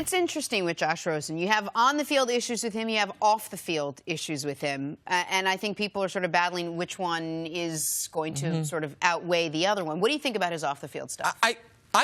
it's interesting with Josh Rosen. You have on-the-field issues with him. You have off-the-field issues with him. And I think people are sort of battling which one is going to sort of outweigh the other one. What do you think about his off-the-field stuff? I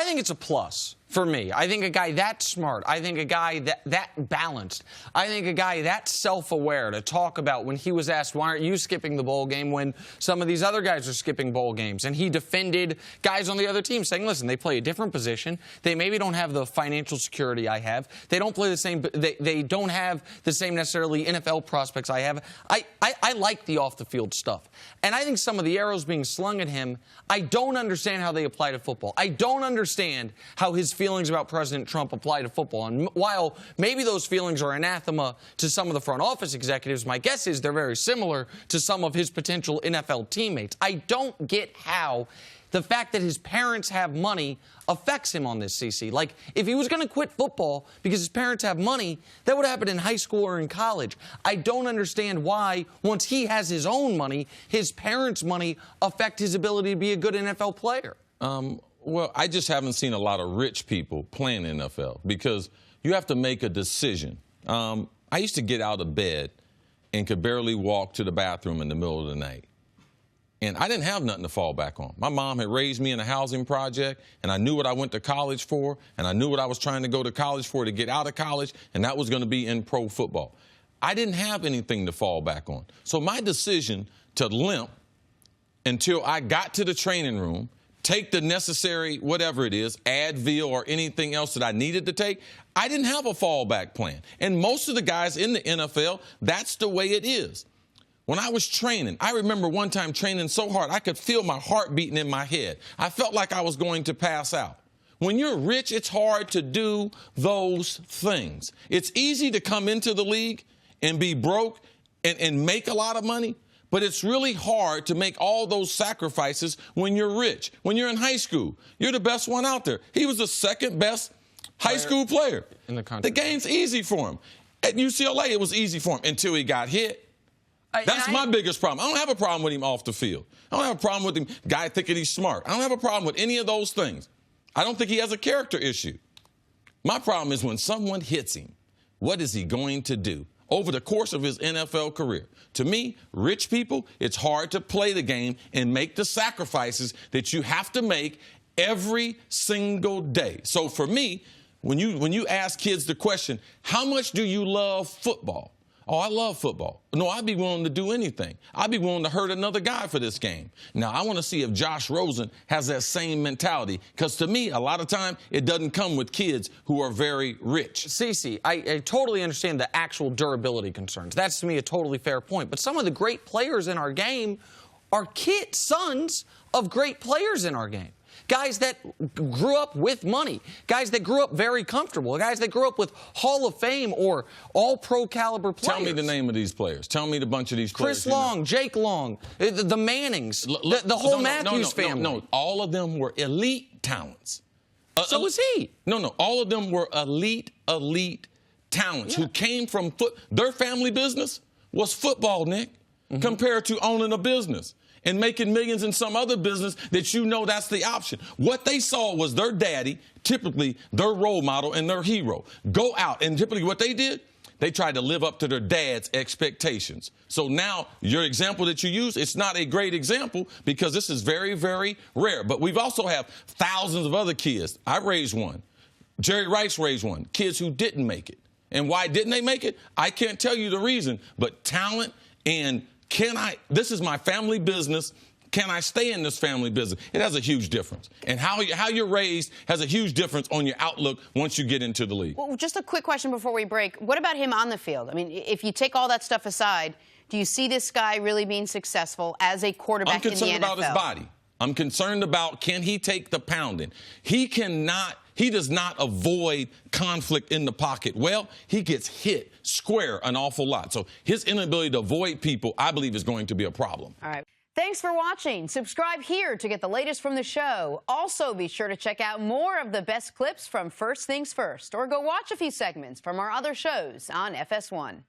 think it's a plus for me. I think a guy that smart, I think a guy that balanced, I think a guy that self-aware to talk about when he was asked, why aren't you skipping the bowl game when some of these other guys are skipping bowl games? And he defended guys on the other team saying, listen, they play a different position. They maybe don't have the financial security I have. They don't play the same, they don't have the same necessarily NFL prospects I have. I like the off-the-field stuff. And I think some of the arrows being slung at him, I don't understand how they apply to football. I don't understand how his feelings about President Trump apply to football. And while maybe those feelings are anathema to some of the front office executives, my guess is they're very similar to some of his potential NFL teammates. I don't get how the fact that his parents have money affects him on this, CC. Like, if he was going to quit football because his parents have money, that would happen in high school or in college. I don't understand why, once he has his own money, his parents' money affect his ability to be a good NFL player. Well, I just haven't seen a lot of rich people playing NFL because you have to make a decision. I used to get out of bed and could barely walk to the bathroom in the middle of the night. And I didn't have nothing to fall back on. My mom had raised me in a housing project, and I knew what I went to college for, and I knew what I was trying to go to college for to get out of college, and that was going to be in pro football. I didn't have anything to fall back on. So my decision to limp until I got to the training room, take the necessary, whatever it is, Advil or anything else that I needed to take, I didn't have a fallback plan. And most of the guys in the NFL, that's the way it is. When I was training, I remember one time training so hard, I could feel my heart beating in my head. I felt like I was going to pass out. When you're rich, it's hard to do those things. It's easy to come into the league and be broke and make a lot of money, but it's really hard to make all those sacrifices when you're rich. When you're in high school, you're the best one out there. He was the second best high school player in the country. The game's easy for him. At UCLA, it was easy for him until he got hit. That's my biggest problem. I don't have a problem with him off the field. I don't have a problem with him, guy thinking he's smart. I don't have a problem with any of those things. I don't think he has a character issue. My problem is when someone hits him, what is he going to do over the course of his NFL career? To me, rich people, it's hard to play the game and make the sacrifices that you have to make every single day. So for me, when you ask kids the question, how much do you love football? Oh, I love football. No, I'd be willing to do anything. I'd be willing to hurt another guy for this game. Now, I want to see if Josh Rosen has that same mentality, because to me, a lot of time, it doesn't come with kids who are very rich. Cece, I totally understand the actual durability concerns. That's, to me, a totally fair point. But some of the great players in our game are sons of great players in our game. Guys that grew up with money, guys that grew up very comfortable, guys that grew up with Hall of Fame or all-pro caliber players. Tell me the name of these players. Tell me the bunch of these players. Chris Long, Jake Long, the Mannings, the whole Matthews family. No, all of them were elite talents. So was he. No, all of them were elite talents who came from their family business was football, Nick, compared to owning a business and making millions in some other business that you know that's the option. What they saw was their daddy, typically their role model and their hero, go out. And typically what they did, they tried to live up to their dad's expectations. So now your example that you use, it's not a great example because this is very, very rare. But we've also have thousands of other kids. I raised one. Jerry Rice raised one. Kids who didn't make it. And why didn't they make it? I can't tell you the reason, but talent and this is my family business. Can I stay in this family business? It has a huge difference. And how you're raised has a huge difference on your outlook once you get into the league. Well, just a quick question before we break. What about him on the field? I mean, if you take all that stuff aside, do you see this guy really being successful as a quarterback in the NFL? I'm concerned about his body. I'm concerned about, can he take the pounding? He does not avoid conflict in the pocket. Well, he gets hit square an awful lot. So his inability to avoid people, I believe, is going to be a problem. All right. Thanks for watching. Subscribe here to get the latest from the show. Also, be sure to check out more of the best clips from First Things First, or go watch a few segments from our other shows on FS1.